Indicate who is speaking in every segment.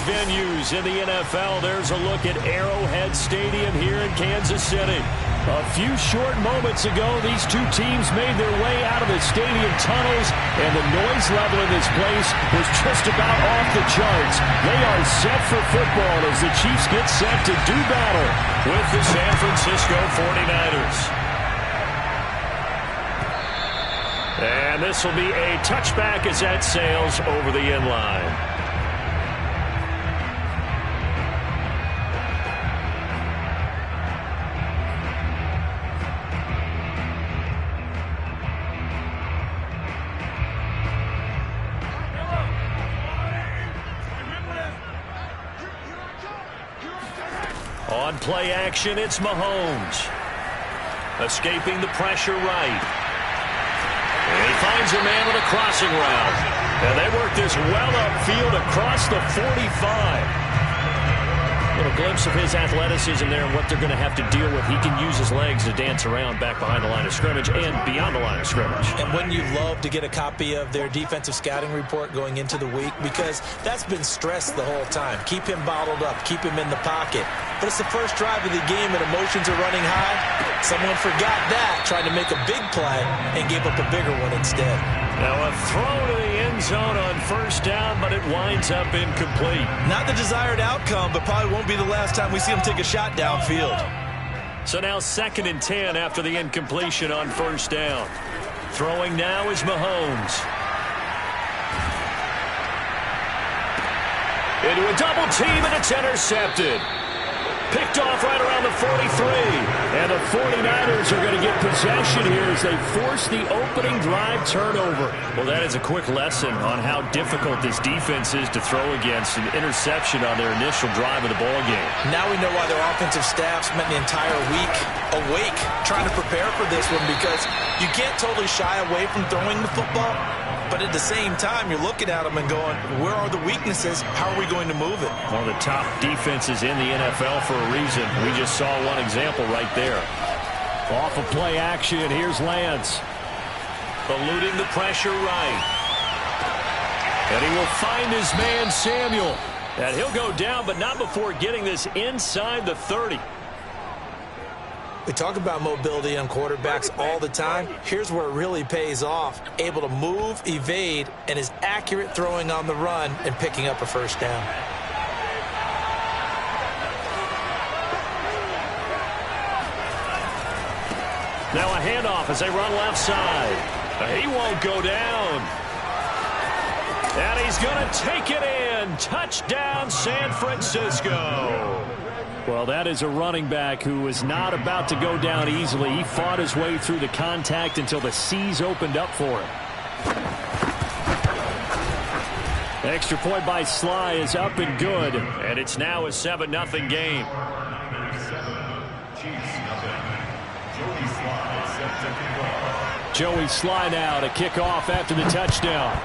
Speaker 1: venues in the NFL. There's a look at Arrowhead Stadium here in Kansas City. A few short moments ago, these two teams made their way out of the stadium tunnels, and the noise level in this place was just about off the charts. They are set for football as the Chiefs get set to do battle with the San Francisco 49ers. And this will be a touchback as that sails over the end line. On play action, it's Mahomes. Escaping the pressure right. And he finds a man with a crossing route. And they work this well upfield across the 45. A little glimpse of his athleticism there and what they're going to have to deal with. He can use his legs to dance around back behind the line of scrimmage and beyond the line of scrimmage.
Speaker 2: And wouldn't you love to get a copy of their defensive scouting report going into the week? Because that's been stressed the whole time. Keep him bottled up. Keep him in the pocket. But it's the first drive of the game and emotions are running high. Someone forgot that, tried to make a big play and gave up a bigger one instead.
Speaker 1: Now a throw to the end zone on first down, but it winds up incomplete.
Speaker 2: Not the desired outcome, but probably won't be the last time we see him take a shot downfield.
Speaker 1: So now 2nd and 10 after the incompletion on first down. Throwing now is Mahomes. Into a double team, and it's intercepted. Picked off right around the 43. And the 49ers are going to get possession here as they force the opening drive turnover. Well, that is a quick lesson on how difficult this defense is to throw against an interception on their initial drive of the ballgame.
Speaker 2: Now we know why their offensive staff spent the entire week awake trying to prepare for this one, because you can't totally shy away from throwing the football. But at the same time, you're looking at them and going, where are the weaknesses? How are we going to move it?
Speaker 1: One of the top defenses in the NFL for a reason. We just saw one example right there. Off of play action, here's Lance. Eluding the pressure right. And he will find his man, Samuel. And he'll go down, but not before getting this inside the 30.
Speaker 2: We talk about mobility on quarterbacks all the time. Here's where it really pays off. Able to move, evade, and is accurate throwing on the run and picking up a first down.
Speaker 1: Now a handoff as they run left side. He won't go down. And he's going to take it in. Touchdown, San Francisco. Well, that is a running back who is not about to go down easily. He fought his way through the contact until the seas opened up for him. Extra point by Sly is up and good. And it's now a 7-0 game. Joey Sly now to kick off after the touchdown.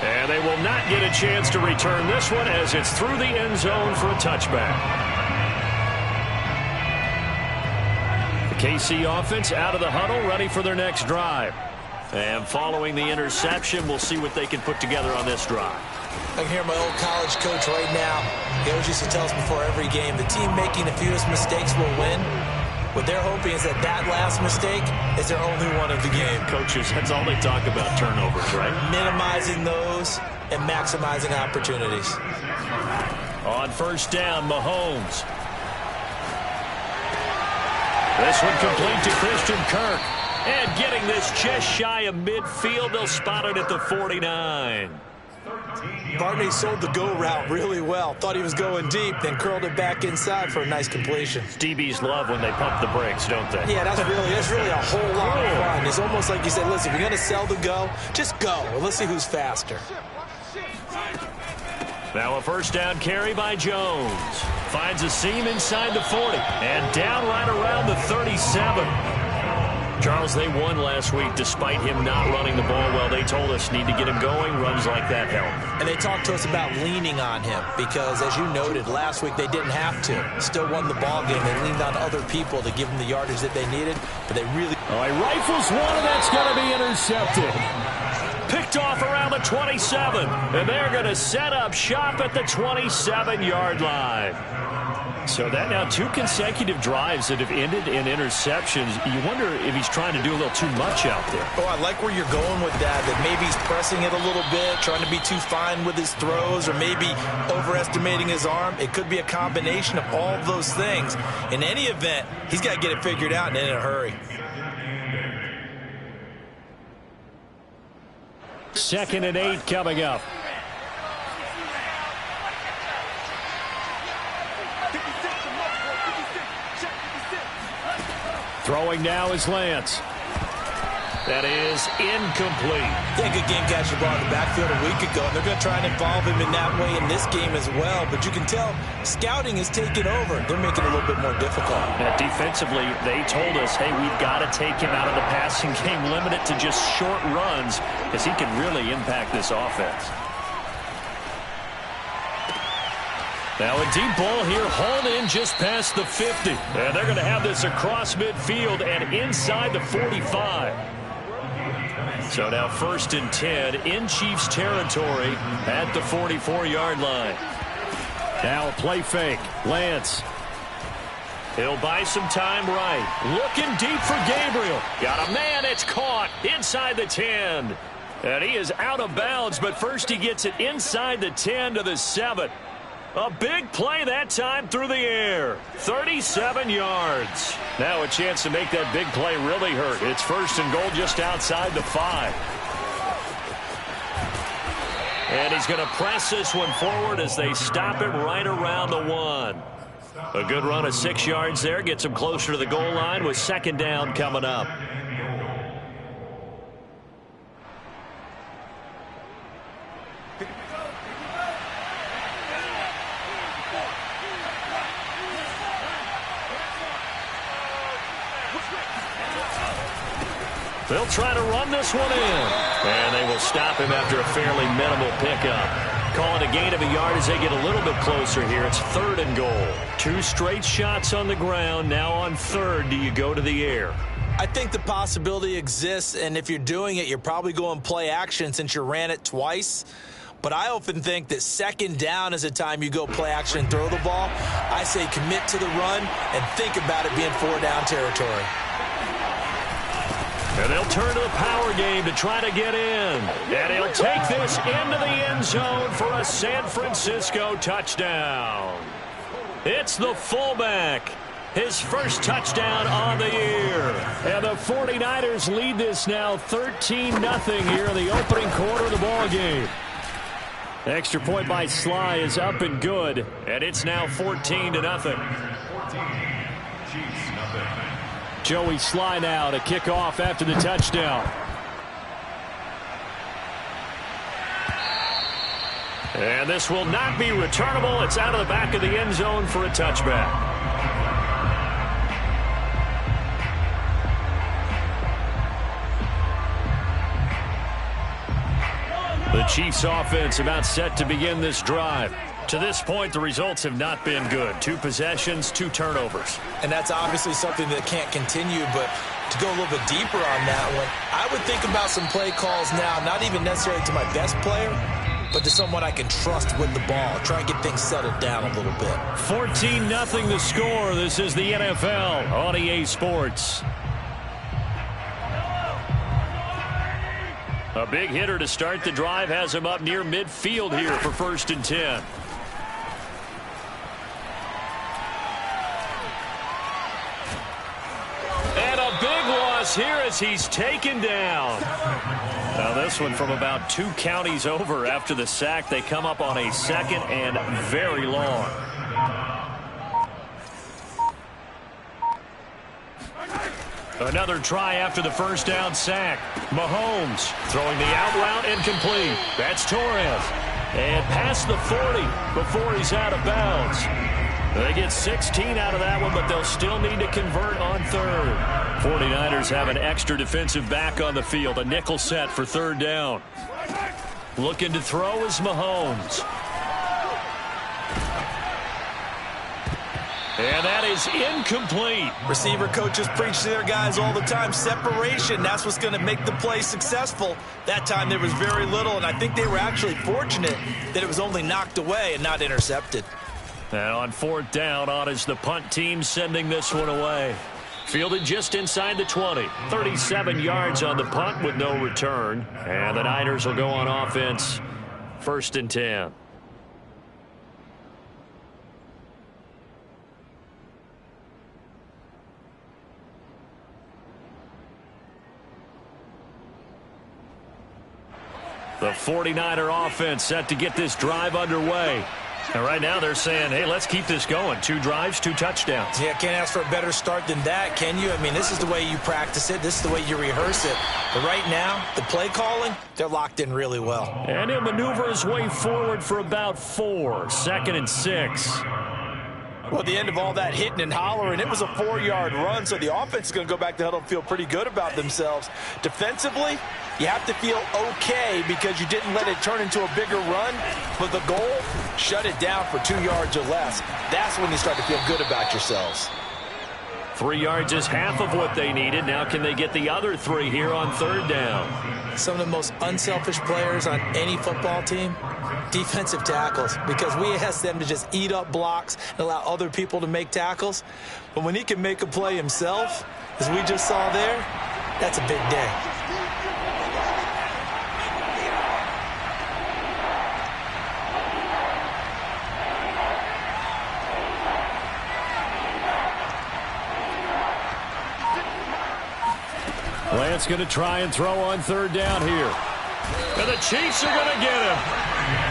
Speaker 1: And they will not get a chance to return this one as it's through the end zone for a touchback. The KC offense out of the huddle, ready for their next drive. And following the interception, we'll see what they can put together on this drive.
Speaker 2: I can hear my old college coach right now. He always used to tell us before every game, the team making the fewest mistakes will win. What they're hoping is that that last mistake is their only one of the game.
Speaker 1: Coaches, that's all they talk about, turnovers, right?
Speaker 2: Minimizing those and maximizing opportunities.
Speaker 1: On first down, Mahomes. This one complete to Christian Kirk. And getting this just shy of midfield, they'll spot it at the 49.
Speaker 2: Barney sold the go route really well. Thought he was going deep, then curled it back inside for a nice completion.
Speaker 1: DBs love when they pump the brakes, don't they?
Speaker 2: Yeah, that's really a whole lot of fun. It's almost like you say, listen, if you're going to sell the go, just go. Well, let's see who's faster.
Speaker 1: Now a first down carry by Jones. Finds a seam inside the 40. And down right around the 37. Charles, they won last week despite him not running the ball well. They told us need to get him going. Runs like that help.
Speaker 2: And they talked to us about leaning on him because, as you noted, last week they didn't have to. Still won the ball game. They leaned on other people to give them the yardage that they needed, but they really...
Speaker 1: Oh, he rifles one, and that's going to be intercepted. Picked off around the 27. And they're going to set up shop at the 27-yard line. So that now 2 consecutive drives that have ended in interceptions. You wonder if he's trying to do a little too much out there.
Speaker 2: Oh, I like where you're going with that maybe he's pressing it a little bit, trying to be too fine with his throws, or maybe overestimating his arm. It could be a combination of all of those things. In any event, he's got to get it figured out and in a hurry.
Speaker 1: 2nd and 8 coming up. Throwing now is Lance. That is incomplete.
Speaker 2: Yeah, good game catch the ball in the backfield a week ago. They're going to try and involve him in that way in this game as well. But you can tell scouting is taking over. They're making it a little bit more difficult.
Speaker 1: Defensively, they told us, hey, we've got to take him out of the passing game, limit it to just short runs, because he can really impact this offense. Now a deep ball here, hauled in just past the 50. And they're going to have this across midfield and inside the 45. So now 1st and 10 in Chiefs territory at the 44-yard line. Now a play fake. Lance. He'll buy some time right. Looking deep for Gabriel. Got a man. It's caught inside the 10. And he is out of bounds, but first he gets it inside the 10 to the 7. A big play that time through the air. 37 yards. Now a chance to make that big play really hurt. It's 1st and goal just outside the 5. And he's going to press this one forward as they stop it right around the 1. A good run of 6 yards there. Gets him closer to the goal line with 2nd down coming up. They'll try to run this one in. And they will stop him after a fairly minimal pickup. Call it a gain of a yard as they get a little bit closer here. It's 3rd and goal. 2 straight shots on the ground. Now on 3rd, do you go to the air?
Speaker 2: I think the possibility exists, and if you're doing it, you're probably going play action since you ran it twice. But I often think that 2nd down is the time you go play action and throw the ball. I say commit to the run and think about it being 4-down territory.
Speaker 1: And they'll turn to the power game to try to get in. And he'll take this into the end zone for a San Francisco touchdown. It's the fullback. His first touchdown on the year. And the 49ers lead this now 13-0 here in the opening quarter of the ball game. Extra point by Sly is up and good. And it's now 14-0. Joey Sly now to kick off after the touchdown. And this will not be returnable. It's out of the back of the end zone for a touchback. The Chiefs offense about set to begin this drive. To this point, the results have not been good. 2 possessions, 2 turnovers.
Speaker 2: And that's obviously something that can't continue, but to go a little bit deeper on that one, I would think about some play calls now, not even necessarily to my best player, but to someone I can trust with the ball. Try and get things settled down a little bit.
Speaker 1: 14-0 the score. This is the NFL on EA Sports. A big hitter to start the drive has him up near midfield here for 1st and 10. And a big loss here as he's taken down. Now this one from about 2 counties over after the sack. They come up on a 2nd and very long. Another try after the first down sack. Mahomes throwing the out route incomplete. That's Torres. And past the 40 before he's out of bounds. They get 16 out of that one, but they'll still need to convert on 3rd. 49ers have an extra defensive back on the field. A nickel set for 3rd down. Looking to throw is Mahomes. And that is incomplete.
Speaker 2: Receiver coaches preach to their guys all the time. Separation, that's what's going to make the play successful. That time there was very little, and I think they were actually fortunate that it was only knocked away and not intercepted.
Speaker 1: And on fourth down, on is the punt team sending this one away. Fielded just inside the 20. 37 yards on the punt with no return. And the Niners will go on offense. 1st and 10. The 49er offense set to get this drive underway. And right now they're saying, hey, let's keep this going. 2 drives, 2 touchdowns.
Speaker 2: Yeah, can't ask for a better start than that, can you? I mean, this is the way you practice it. This is the way you rehearse it. But right now, the play calling, they're locked in really well.
Speaker 1: And he'll maneuver his way forward for about 4. 2nd and 6.
Speaker 2: Well, at the end of all that hitting and hollering, it was a 4-yard run, so the offense is going to go back to huddle and feel pretty good about themselves. Defensively, you have to feel okay because you didn't let it turn into a bigger run. But the goal, shut it down for 2 yards or less. That's when you start to feel good about yourselves.
Speaker 1: 3 yards is half of what they needed. Now can they get the other 3 here on 3rd down?
Speaker 2: Some of the most unselfish players on any football team, defensive tackles, because we ask them to just eat up blocks and allow other people to make tackles. But when he can make a play himself, as we just saw there, that's a big day.
Speaker 1: Lance going to try and throw on 3rd down here. And the Chiefs are going to get him.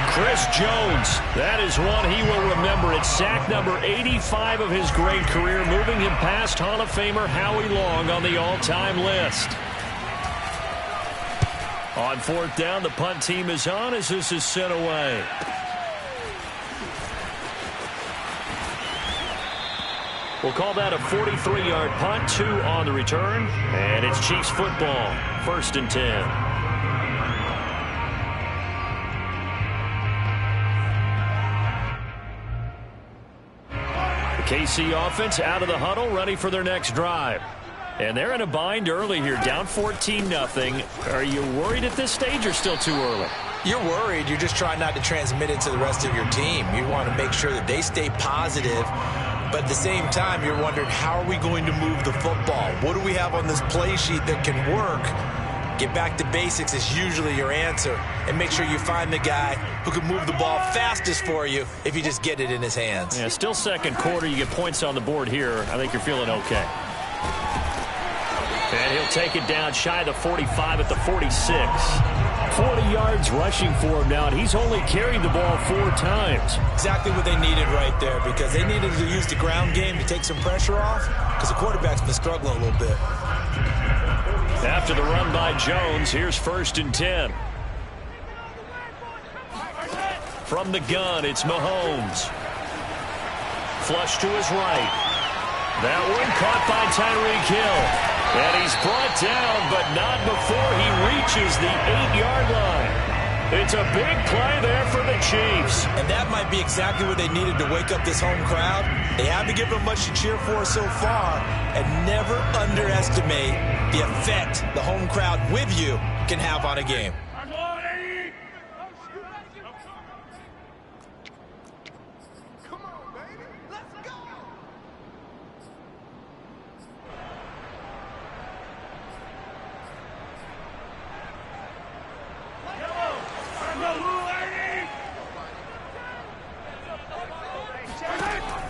Speaker 1: Chris Jones, that is one he will remember. It's sack number 85 of his great career, moving him past Hall of Famer Howie Long on the all-time list. On 4th down, the punt team is on as this is sent away. We'll call that a 43-yard punt, 2 on the return. And it's Chiefs football, 1st and 10. The KC offense out of the huddle, ready for their next drive. And they're in a bind early here, down 14-0. Are you worried at this stage or still too early?
Speaker 2: You're worried. You're just trying not to transmit it to the rest of your team. You want to make sure that they stay positive. But at the same time, you're wondering, how are we going to move the football? What do we have on this play sheet that can work? Get back to basics is usually your answer. And make sure you find the guy who can move the ball fastest for you if you just get it in his hands.
Speaker 1: Yeah, still 2nd quarter. You get points on the board here. I think you're feeling okay. And he'll take it down shy of the 45 at the 46. 40 yards rushing for him now, and he's only carried the ball 4 times.
Speaker 2: Exactly what they needed right there, because they needed to use the ground game to take some pressure off, because the quarterback's been struggling a little bit.
Speaker 1: After the run by Jones, here's 1st and 10. From the gun, it's Mahomes. Flush to his right. That one caught by Tyreek Hill. And he's brought down, but not before he reaches the 8-yard line. It's a big play there for the Chiefs.
Speaker 2: And that might be exactly what they needed to wake up this home crowd. They haven't given them much to cheer for so far. And never underestimate the effect the home crowd with you can have on a game.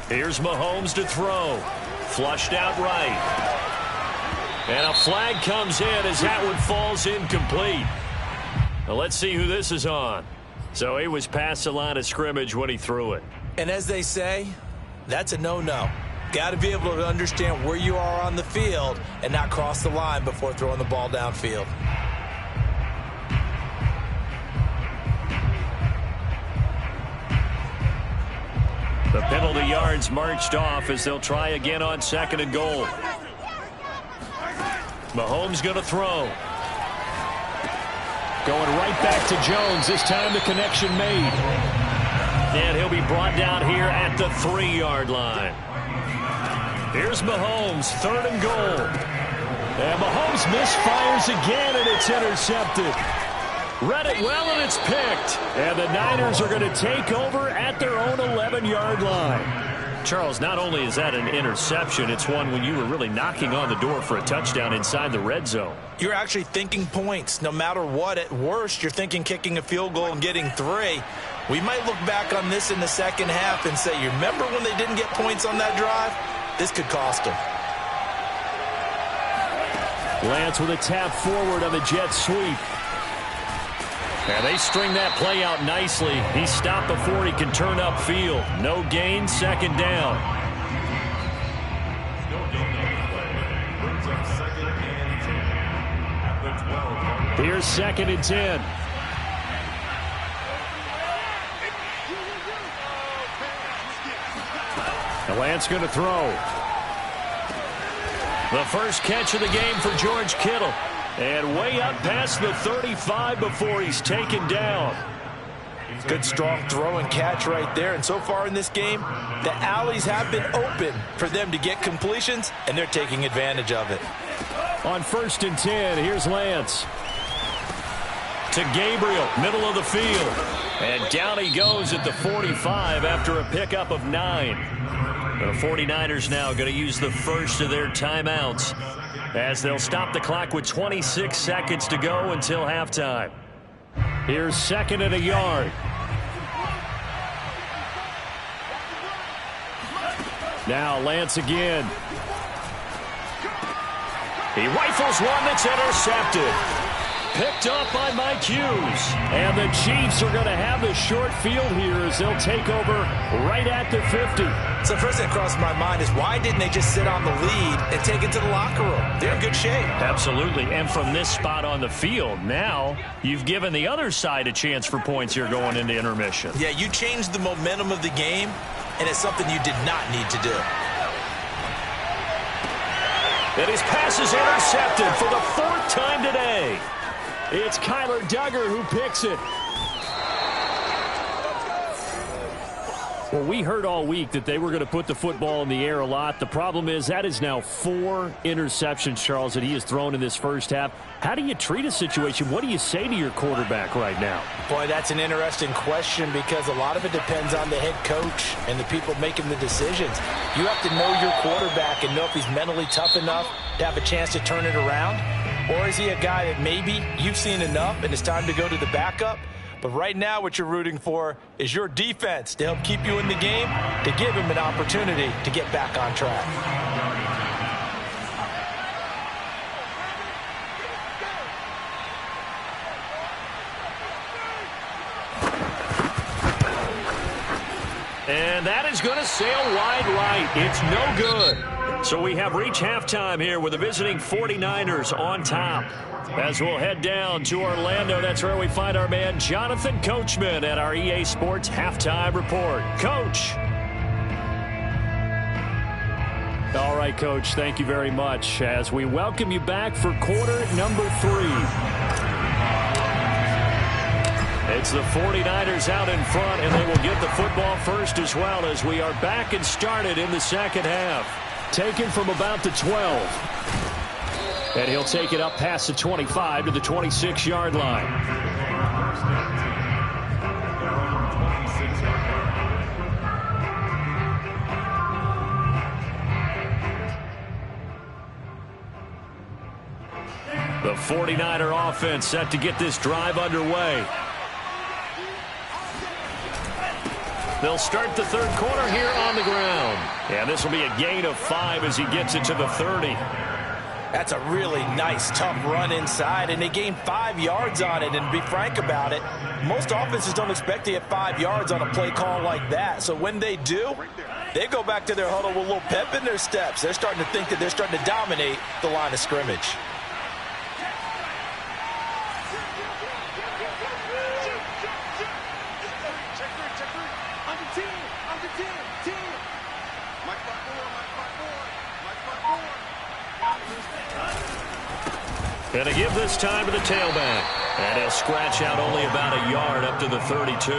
Speaker 1: Here's Mahomes to throw. Flushed out right. And a flag comes in as that one falls incomplete. Now let's see who this is on. So he was past the line of scrimmage when he threw it.
Speaker 2: And as they say, that's a no-no. Got to be able to understand where you are on the field and not cross the line before throwing the ball downfield.
Speaker 1: The penalty yards marched off as they'll try again on 2nd and goal. Mahomes going to throw. Going right back to Jones. This time the connection made. And he'll be brought down here at the 3-yard line. Here's Mahomes, 3rd and goal. And Mahomes misfires again, and it's intercepted. Read it well, and it's picked. And the Niners are going to take over at their own 11-yard line. Charles, not only is that an interception, it's one when you were really knocking on the door for a touchdown inside the red zone.
Speaker 2: You're actually thinking points. No matter what, at worst, you're thinking kicking a field goal and getting 3. We might look back on this in the second half and say, you remember when they didn't get points on that drive? This could cost them.
Speaker 1: Lance with a tap forward on the jet sweep. And they string that play out nicely. He stopped before he can turn upfield. No gain, 2nd down. Here's 2nd and 10. And Lance going to throw. The first catch of the game for George Kittle. And way up past the 35 before he's taken down.
Speaker 2: Good, strong throw and catch right there. And so far in this game, the alleys have been open for them to get completions, and they're taking advantage of it.
Speaker 1: On 1st and 10, here's Lance. To Gabriel, middle of the field. And down he goes at the 45 after a pickup of 9. The 49ers now going to use the first of their timeouts, as they'll stop the clock with 26 seconds to go until halftime. Here's 2nd and a yard. Now Lance again. He rifles one that's intercepted. Picked up by Mike Hughes. And the Chiefs are going to have the short field here as they'll take over right at the 50.
Speaker 2: So the first thing that crossed my mind is, why didn't they just sit on the lead and take it to the locker room? They're in good shape.
Speaker 1: Absolutely. And from this spot on the field, now you've given the other side a chance for points here going into intermission.
Speaker 2: Yeah, you changed the momentum of the game, and it's something you did not need to do.
Speaker 1: And his pass is intercepted for the 4th time today. It's Kyler Duggar who picks it. Well, we heard all week that they were going to put the football in the air a lot. The problem is that is now 4 interceptions, Charles, that he has thrown in this first half. How do you treat a situation? What do you say to your quarterback right now?
Speaker 2: Boy, that's an interesting question, because a lot of it depends on the head coach and the people making the decisions. You have to know your quarterback and know if he's mentally tough enough to have a chance to turn it around. Or is he a guy that maybe you've seen enough and it's time to go to the backup? But right now what you're rooting for is your defense to help keep you in the game, to give him an opportunity to get back on track.
Speaker 1: And that is going to sail wide right. It's no good. So we have reached halftime here with the visiting 49ers on top. As we'll head down to Orlando, that's where we find our man Jonathan Coachman at our EA Sports Halftime Report. Coach. All right, Coach, thank you very much as we welcome you back for quarter number 3. It's the 49ers out in front, and they will get the football first as well, as we are back and started in the second half. Taken from about the 12. And he'll take it up past the 25 to the 26-yard line. The 49er offense set to get this drive underway. They'll start the third quarter here on the ground. And this will be a gain of 5 as he gets it to the 30.
Speaker 2: That's a really nice, tough run inside, and they gained 5 yards on it. And to be frank about it, most offenses don't expect to get 5 yards on a play call like that. So when they do, they go back to their huddle with a little pep in their steps. They're starting to think that they're starting to dominate the line of scrimmage.
Speaker 1: And a give this time to the tailback. And he'll scratch out only about a yard up to the 32.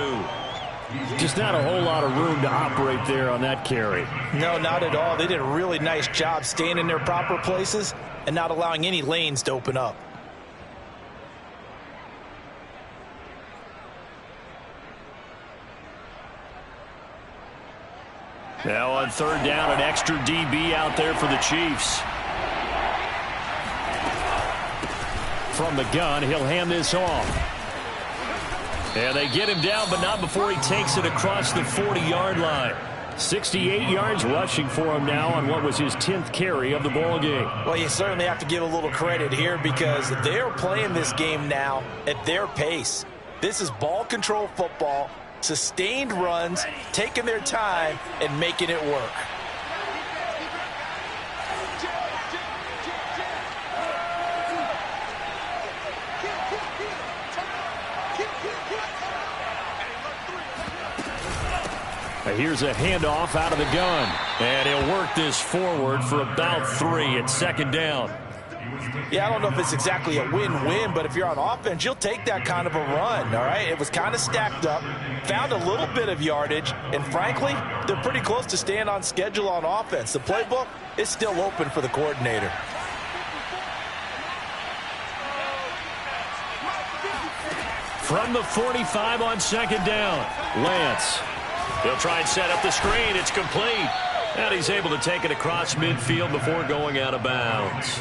Speaker 1: Just not a whole lot of room to operate there on that carry.
Speaker 2: No, not at all. They did a really nice job staying in their proper places and not allowing any lanes to open up.
Speaker 1: Now on third down, an extra DB out there for the Chiefs. From the gun, he'll hand this off. And they get him down, but not before he takes it across the 40-yard line. 68 yards rushing for him now on what was his 10th carry of the ball game.
Speaker 2: Well, you certainly have to give a little credit here because they're playing this game now at their pace. This is ball control football, sustained runs, taking their time, and making it work.
Speaker 1: Here's a handoff out of the gun. And he'll work this forward for about 3 at second down.
Speaker 2: Yeah, I don't know if it's exactly a win-win, but if you're on offense, you'll take that kind of a run, all right? It was kind of stacked up, found a little bit of yardage, and frankly, they're pretty close to staying on schedule on offense. The playbook is still open for the coordinator.
Speaker 1: From the 45 on second down, Lance. He'll try and set up the screen. It's complete. And he's able to take it across midfield before going out of bounds.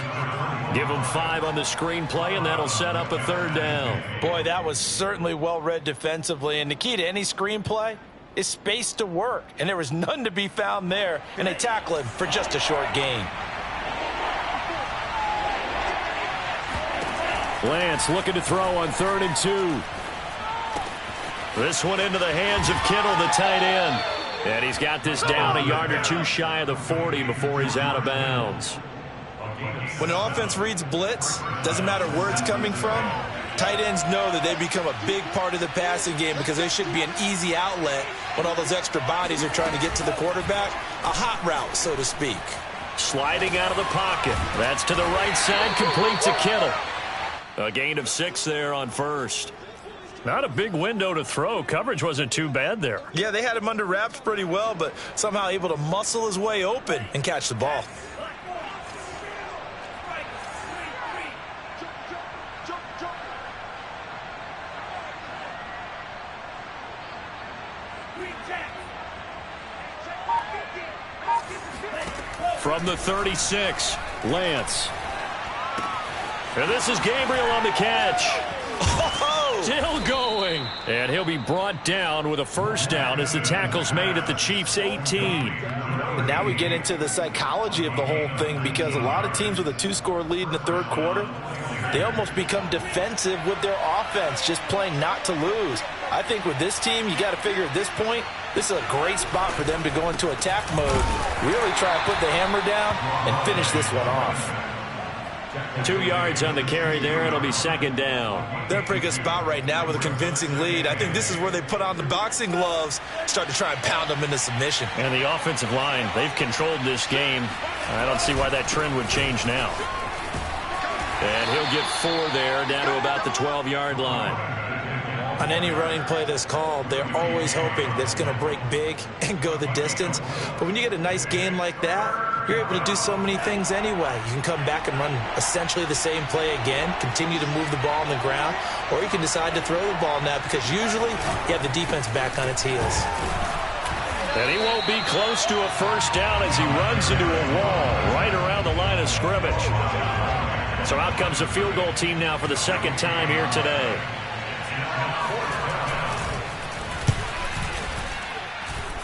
Speaker 1: Give him 5 on the screen play, and that'll set up a third down.
Speaker 2: Boy, that was certainly well read defensively. And the key to any screen play is space to work. And there was none to be found there. And they tackle him for just a short gain.
Speaker 1: Lance looking to throw on 3rd and 2. This one into the hands of Kittle, the tight end. And he's got this down a yard or 2 shy of the 40 before he's out of bounds.
Speaker 2: When the offense reads blitz, doesn't matter where it's coming from, tight ends know that they become a big part of the passing game because they should be an easy outlet when all those extra bodies are trying to get to the quarterback. A hot route, so to speak.
Speaker 1: Sliding out of the pocket. That's to the right side, complete to Kittle. A gain of 6 there on first. Not a big window to throw. Coverage wasn't too bad there.
Speaker 2: Yeah, they had him under wraps pretty well, but somehow able to muscle his way open and catch the ball.
Speaker 1: From the 36, Lance. And this is Gabriel on the catch. Still going. And he'll be brought down with a first down as the tackle's made at the Chiefs' 18.
Speaker 2: And now we get into the psychology of the whole thing because a lot of teams with a 2-score lead in the third quarter, they almost become defensive with their offense, just playing not to lose. I think with this team, you got to figure at this point, this is a great spot for them to go into attack mode, really try to put the hammer down and finish this one off.
Speaker 1: 2 yards on the carry there. It'll be second down.
Speaker 2: They're in a pretty good spot right now with a convincing lead. I think this is where they put on the boxing gloves, start to try and pound them into submission.
Speaker 1: And the offensive line, they've controlled this game. I don't see why that trend would change now. And he'll get 4 there, down to about the 12-yard line.
Speaker 2: On any running play that's called, they're always hoping that it's going to break big and go the distance. But when you get a nice gain like that, you're able to do so many things anyway. You can come back and run essentially the same play again, continue to move the ball on the ground, or you can decide to throw the ball now because usually you have the defense back on its heels.
Speaker 1: And he won't be close to a first down as he runs into a wall right around the line of scrimmage. So out comes the field goal team now for the second time here today.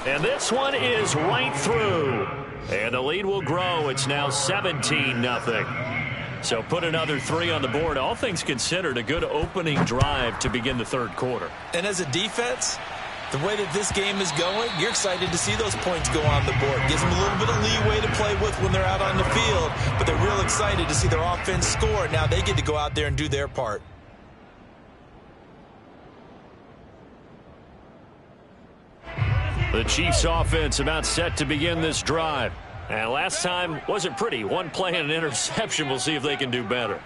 Speaker 1: And this one is right through. And the lead will grow. It's now 17-0. So put another 3 on the board. All things considered, a good opening drive to begin the third quarter.
Speaker 2: And as a defense, the way that this game is going, you're excited to see those points go on the board. Gives them a little bit of leeway to play with when they're out on the field. But they're real excited to see their offense score. Now they get to go out there and do their part.
Speaker 1: The Chiefs offense about set to begin this drive. And last time wasn't pretty. One play and an interception. We'll see if they can do better.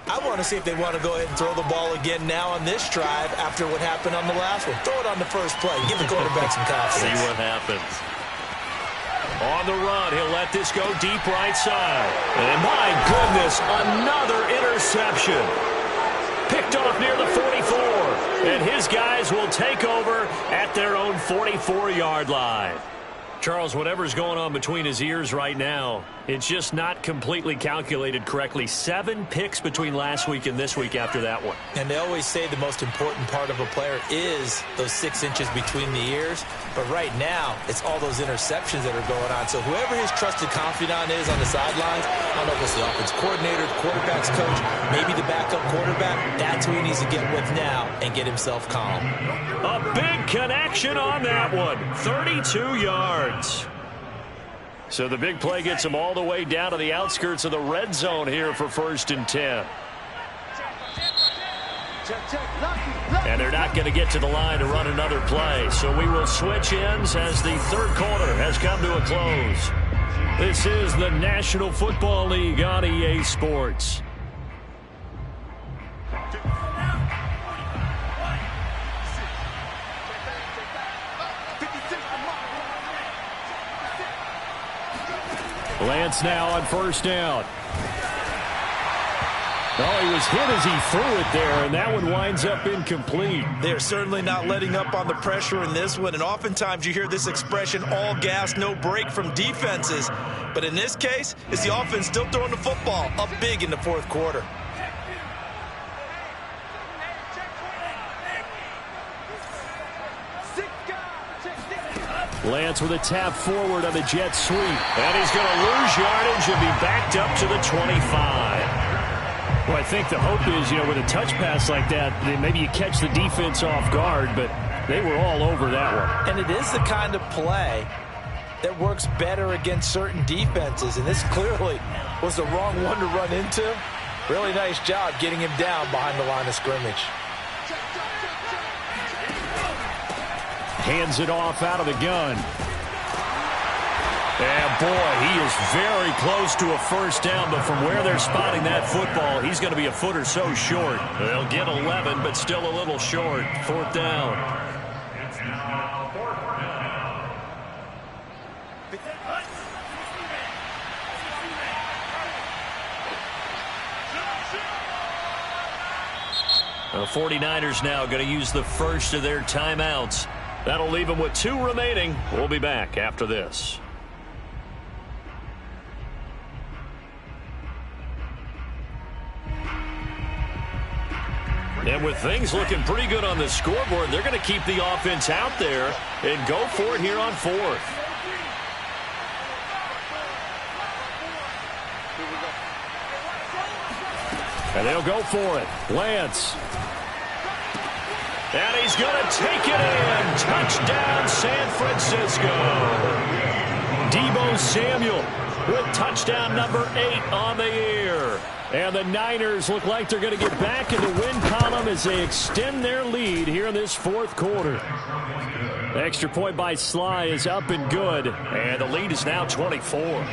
Speaker 2: I want to see if they want to go ahead and throw the ball again now on this drive after what happened on the last one. Throw it on the first play. Give the quarterback some confidence.
Speaker 1: See what happens. On the run, he'll let this go deep right side. And my goodness, another interception. Picked off near the 44. And his guys will take over at their own 44-yard line. Charles, whatever's going on between his ears right now, it's just not completely calculated correctly. 7 picks between last week and this week after that one.
Speaker 2: And they always say the most important part of a player is those 6 inches between the ears. But right now, it's all those interceptions that are going on. So whoever his trusted confidant is on the sidelines, I don't know if it's the offense coordinator, the quarterback's coach, maybe the backup quarterback, that's who he needs to get with now and get himself calm.
Speaker 1: A big connection on that one. 32 yards. So the big play gets them all the way down to the outskirts of the red zone here for 1st and 10. And they're not going to get to the line to run another play. So we will switch ends as the 3rd quarter has come to a close. This is the National Football League on EA Sports. Lance now on 1st down. Oh, he was hit as he threw it there, and that one winds up incomplete.
Speaker 2: They're certainly not letting up on the pressure in this one, and oftentimes you hear this expression, all gas, no break from defenses. But in this case, it's the offense still throwing the football up big in the 4th quarter.
Speaker 1: Lance with a tap forward on the jet sweep. And he's going to lose yardage and be backed up to the 25. Well, I think the hope is, with a touch pass like that, maybe you catch the defense off guard, but they were all over that one.
Speaker 2: And it is the kind of play that works better against certain defenses, and this clearly was the wrong one to run into. Really nice job getting him down behind the line of scrimmage.
Speaker 1: Hands it off out of the gun. And, boy, he is very close to a 1st down, but from where they're spotting that football, he's going to be a foot or so short. They'll get 11, but still a little short. 4th down. The 49ers now going to use the first of their timeouts. That'll leave them with 2 remaining. We'll be back after this. And with things looking pretty good on the scoreboard, they're going to keep the offense out there and go for it here on 4th. And they'll go for it. Lance. And he's going to take it in. Touchdown, San Francisco. Deebo Samuel with touchdown number 8 on the year. And the Niners look like they're going to get back in the win column as they extend their lead here in this 4th quarter. The extra point by Sly is up and good. And the lead is now 24.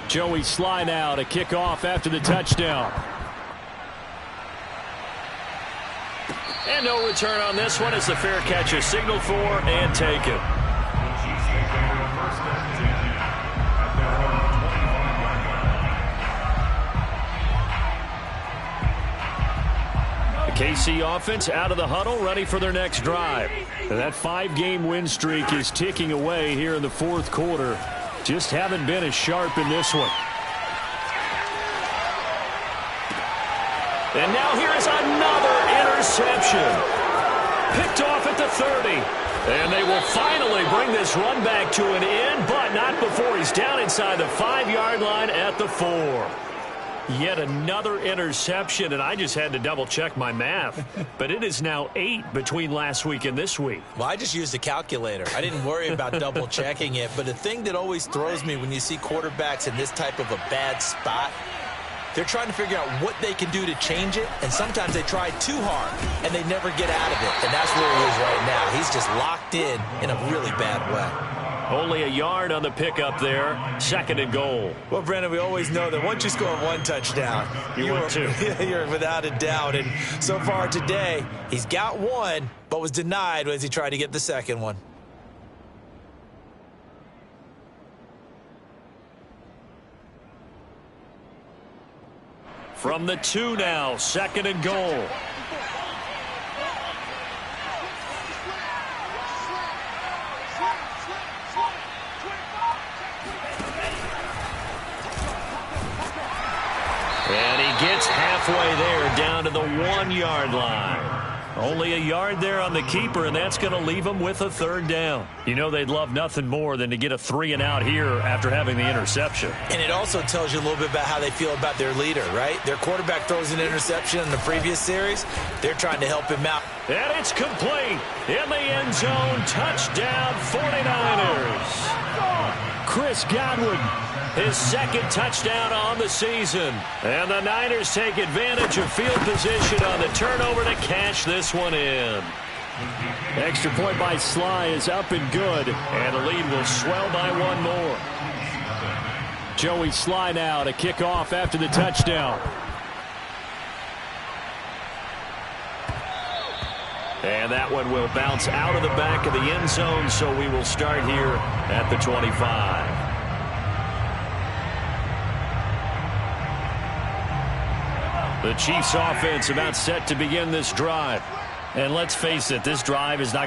Speaker 1: Joey Sly now to kick off after the touchdown. And no return on this one as the fair catch is signaled for and taken. The KC offense out of the huddle, ready for their next drive. And that 5-game win streak is ticking away here in the 4th quarter. Just haven't been as sharp in this one. And now here is another interception. Picked off at the 30. And they will finally bring this run back to an end, but not before he's down inside the 5-yard line at the 4. Yet another interception, and I just had to double-check my math. But it is now 8 between last week and this week.
Speaker 2: Well, I just used a calculator. I didn't worry about double-checking it. But the thing that always throws me when you see quarterbacks in this type of a bad spot, they're trying to figure out what they can do to change it, and sometimes they try too hard, and they never get out of it. And that's where he is right now. He's just locked in a really bad way.
Speaker 1: Only a yard on the pickup there. 2nd and goal.
Speaker 2: Well, Brandon, we always know that once you score one touchdown, you're without a doubt. And so far today, he's got one, but was denied as he tried to get the second one.
Speaker 1: From the 2 now, 2nd and goal. And he gets halfway there, down to the 1-yard line. Only a yard there on the keeper, and that's going to leave him with a 3rd down. You know they'd love nothing more than to get a 3-and-out here after having the interception.
Speaker 2: And it also tells you a little bit about how they feel about their leader, right? Their quarterback throws an interception in the previous series. They're trying to help him out.
Speaker 1: And it's complete. In the end zone, touchdown 49ers. Chris Godwin, his 2nd touchdown on the season. And the Niners take advantage of field position on the turnover to cash this one in. Extra point by Sly is up and good. And the lead will swell by 1 more. Joey Sly now to kick off after the touchdown. And that one will bounce out of the back of the end zone, so we will start here at the 25. The Chiefs offense about set to begin this drive. And let's face it, this drive is not going to